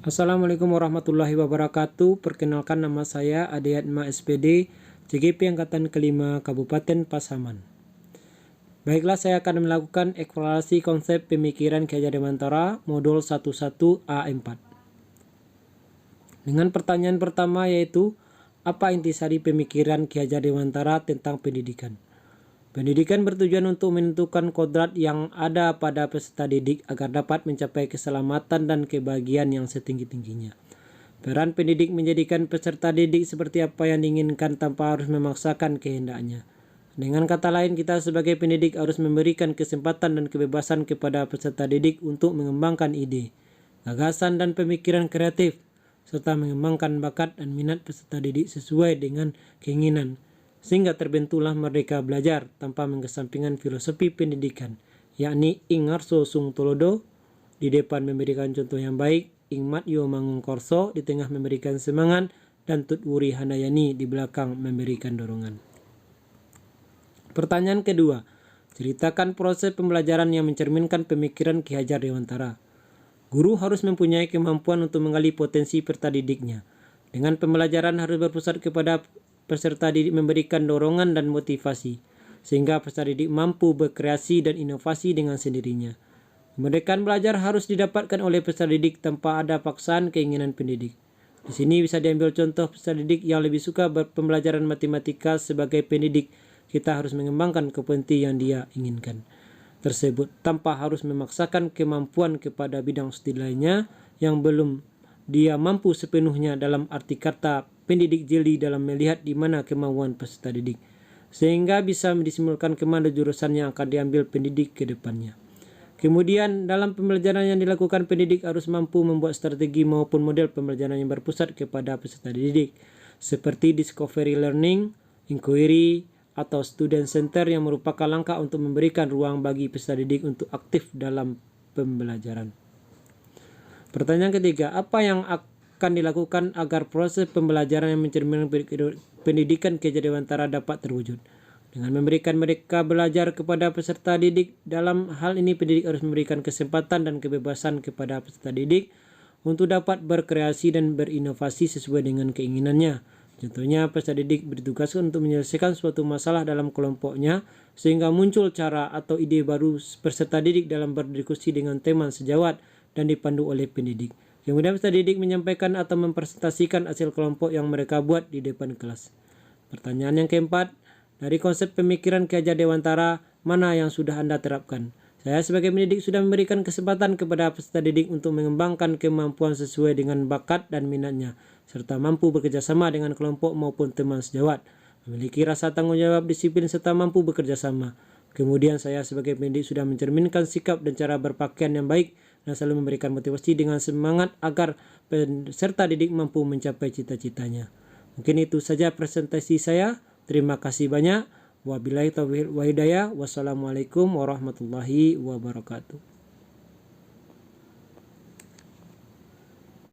Assalamualaikum warahmatullahi wabarakatuh. Perkenalkan, nama saya Ade Atma SPD, CGP Angkatan Kelima Kabupaten Pasaman. Baiklah, saya akan melakukan eksplorasi konsep pemikiran Ki Hajar Dewantara modul 11A4. Dengan pertanyaan pertama, yaitu apa intisari pemikiran Ki Hajar Dewantara tentang pendidikan? Pendidikan bertujuan untuk menentukan kodrat yang ada pada peserta didik agar dapat mencapai keselamatan dan kebahagiaan yang setinggi-tingginya. Peran pendidik menjadikan peserta didik seperti apa yang diinginkan tanpa harus memaksakan kehendaknya. Dengan kata lain, kita sebagai pendidik harus memberikan kesempatan dan kebebasan kepada peserta didik untuk mengembangkan ide, gagasan dan pemikiran kreatif, serta mengembangkan bakat dan minat peserta didik sesuai dengan keinginan, sehingga terbentuklah Merdeka Belajar tanpa mengesampingkan filosofi pendidikan, yakni ing ngarso sung tolodo, di depan memberikan contoh yang baik, ing matyo mangung korso, di tengah memberikan semangat, dan tut wuri handayani, di belakang memberikan dorongan. Pertanyaan kedua, ceritakan proses pembelajaran yang mencerminkan pemikiran Ki Hajar Dewantara. Guru harus mempunyai kemampuan untuk menggali potensi peserta didiknya. Dengan pembelajaran harus berpusat kepada peserta didik, memberikan dorongan dan motivasi, sehingga peserta didik mampu berkreasi dan inovasi dengan sendirinya. Kemerdekaan belajar harus didapatkan oleh peserta didik tanpa ada paksaan keinginan pendidik. Di sini bisa diambil contoh peserta didik yang lebih suka pembelajaran matematika. Sebagai pendidik, kita harus mengembangkan kompetensi yang dia inginkan tersebut tanpa harus memaksakan kemampuan kepada bidang studi lainnya yang belum dia mampu sepenuhnya. Dalam arti kata, pendidik jeli dalam melihat di mana kemauan peserta didik, sehingga bisa disimpulkan kemana jurusan yang akan diambil pendidik ke depannya. Kemudian, dalam pembelajaran yang dilakukan, pendidik harus mampu membuat strategi maupun model pembelajaran yang berpusat kepada peserta didik, seperti discovery learning, inquiry, atau student center, yang merupakan langkah untuk memberikan ruang bagi peserta didik untuk aktif dalam pembelajaran. Pertanyaan ketiga, apa yang akan dilakukan agar proses pembelajaran yang mencerminkan pendidikan Ki Hajar Dewantara dapat terwujud? Dengan memberikan mereka belajar kepada peserta didik. Dalam hal ini, pendidik harus memberikan kesempatan dan kebebasan kepada peserta didik untuk dapat berkreasi dan berinovasi sesuai dengan keinginannya. Contohnya, peserta didik ditugaskan untuk menyelesaikan suatu masalah dalam kelompoknya, sehingga muncul cara atau ide baru peserta didik dalam berdiskusi dengan teman sejawat dan dipandu oleh pendidik. Kemudian peserta didik menyampaikan atau mempresentasikan hasil kelompok yang mereka buat di depan kelas. Pertanyaan yang keempat, dari konsep pemikiran Ki Hajar Dewantara, mana yang sudah Anda terapkan? Saya sebagai pendidik sudah memberikan kesempatan kepada peserta didik untuk mengembangkan kemampuan sesuai dengan bakat dan minatnya, serta mampu bekerjasama dengan kelompok maupun teman sejawat, memiliki rasa tanggung jawab, disiplin, serta mampu bekerja sama. Kemudian saya sebagai pendidik sudah mencerminkan sikap dan cara berpakaian yang baik dan selalu memberikan motivasi dengan semangat agar peserta didik mampu mencapai cita-citanya. Mungkin itu saja presentasi saya. Terima kasih banyak. Wabillahi taufiq wal hidayah. Wassalamualaikum warahmatullahi wabarakatuh.